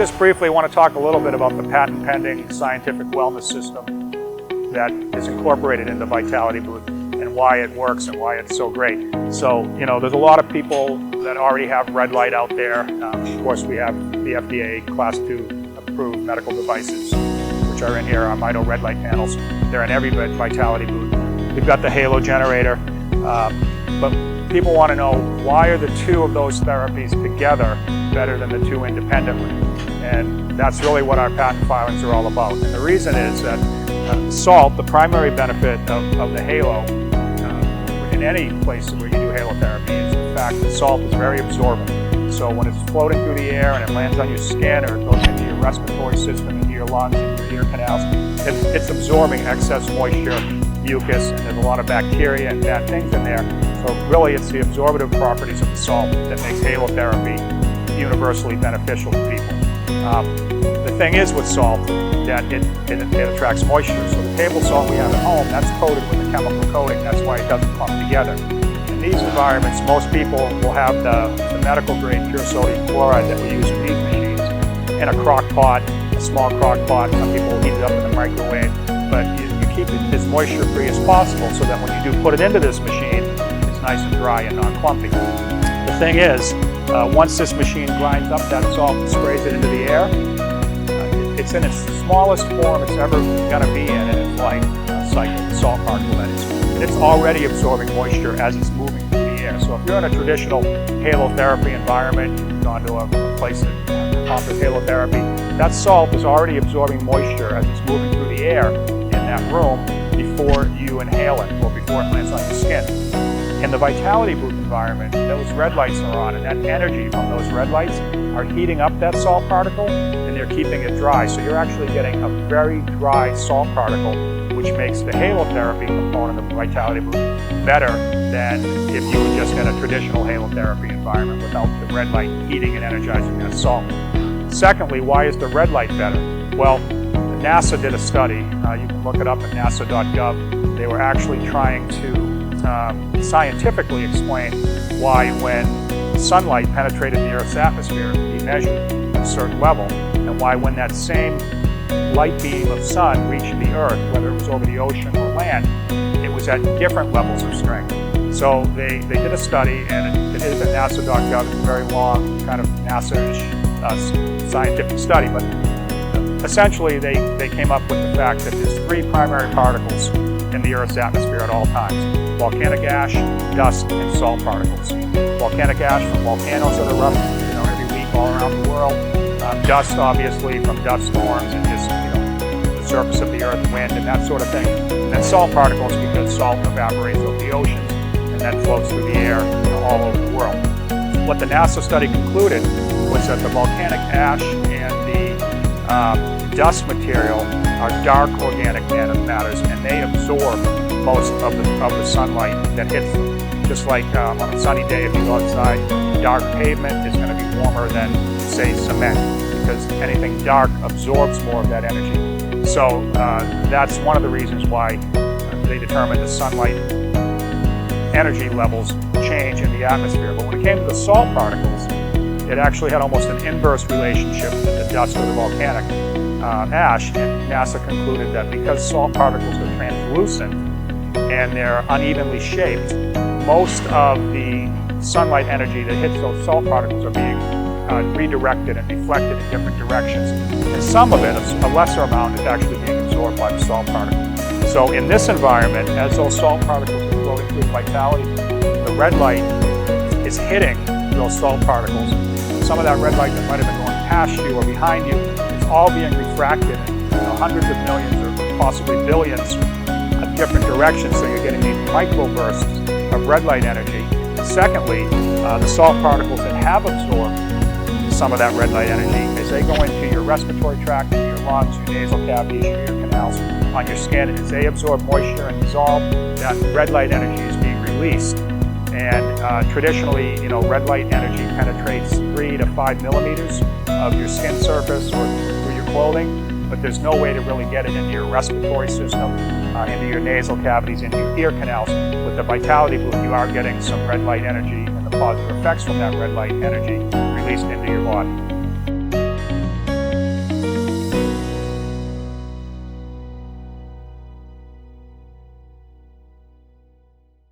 just briefly want to talk a little bit about the patent-pending scientific wellness system that is incorporated into Vitality Booth and why it works and why it's so great. So, there's a lot of people that already have red light out there. Of course, we have the FDA Class 2 approved medical devices, which are in here, our Mito red light panels. They're in every Vitality Booth. We've got the Halo generator, but people want to know, why are the two of those therapies together better than the two independently? And that's really what our patent filings are all about. And the reason is that salt, the primary benefit of the Halo in any place where you do halotherapy, is the fact that salt is very absorbent. So when it's floating through the air and it lands on your skin, or it goes into your respiratory system, into your lungs, into your ear canals, it's absorbing excess moisture, mucus, and there's a lot of bacteria and bad things in there. So really it's the absorptive properties of the salt that makes halotherapy universally beneficial to people. The thing is with salt, that it attracts moisture. So the table salt we have at home, that's coated with a chemical coating. That's why it doesn't clump together. In these environments, most people will have the medical grade pure sodium chloride that we use in these machines in a crock pot, a small crock pot. Some people will heat it up in the microwave, but you keep it as moisture free as possible so that when you do put it into this machine, it's nice and dry and non-clumpy. The thing is, once this machine grinds up that salt and sprays it into the air, it's in its smallest form it's ever going to be in, and it's like a cycle, the salt particle that is. And it's already absorbing moisture as it's moving through the air. So if you're in a traditional halotherapy environment, you've gone to a place that offers halotherapy, that salt is already absorbing moisture as it's moving through the air in that room before you inhale it or before it lands on your skin. In the Vitality Booth environment, those red lights are on, and that energy from those red lights are heating up that salt particle, and they're keeping it dry. So you're actually getting a very dry salt particle, which makes the halotherapy component of the Vitality Booth better than if you were just in a traditional halotherapy environment without the red light heating and energizing that salt. Secondly, why is the red light better? Well, NASA did a study. You can look it up at nasa.gov. They were actually trying to scientifically explain why, when sunlight penetrated the Earth's atmosphere, it be measured at a certain level, and why when that same light beam of sun reached the Earth, whether it was over the ocean or land, it was at different levels of strength. So they did a study, and it is at nasa.gov. It's a very long, kind of NASA-ish scientific study, but essentially they came up with the fact that there's three primary particles in the Earth's atmosphere at all times: volcanic ash, dust, and salt particles. Volcanic ash from volcanoes that erupt, every week all around the world. Dust, obviously, from dust storms and just, the surface of the Earth, wind, and that sort of thing. And then salt particles, because salt evaporates over the oceans and then floats through the air, all over the world. What the NASA study concluded was that the volcanic ash and the dust material are dark organic matters, and they absorb most of the sunlight that hits them. Just like on a sunny day, if you go outside, dark pavement is going to be warmer than, say, cement, because anything dark absorbs more of that energy. So that's one of the reasons why they determined the sunlight energy levels change in the atmosphere. But when it came to the salt particles, it actually had almost an inverse relationship to the dust or the volcanic ash, and NASA concluded that because salt particles are translucent and they're unevenly shaped, most of the sunlight energy that hits those salt particles are being redirected and deflected in different directions. And some of it, a lesser amount, is actually being absorbed by the salt particle. So in this environment, as those salt particles are floating through Vitality, the red light is hitting those salt particles. Some of that red light that might have been going past you or behind you, it's all being refracted in hundreds of millions or possibly billions of different directions. So you're getting these microbursts of red light energy. And secondly, the salt particles that have absorbed some of that red light energy, as they go into your respiratory tract, into your lungs, your nasal cavities, your ear canals, on your skin, as they absorb moisture and dissolve, that red light energy is being released. And traditionally, red light energy penetrates 3 to 5 millimeters of your skin surface or through your clothing, but there's no way to really get it into your respiratory system, into your nasal cavities, into your ear canals. With the Vitality Booth, you are getting some red light energy and the positive effects from that red light energy released into your body.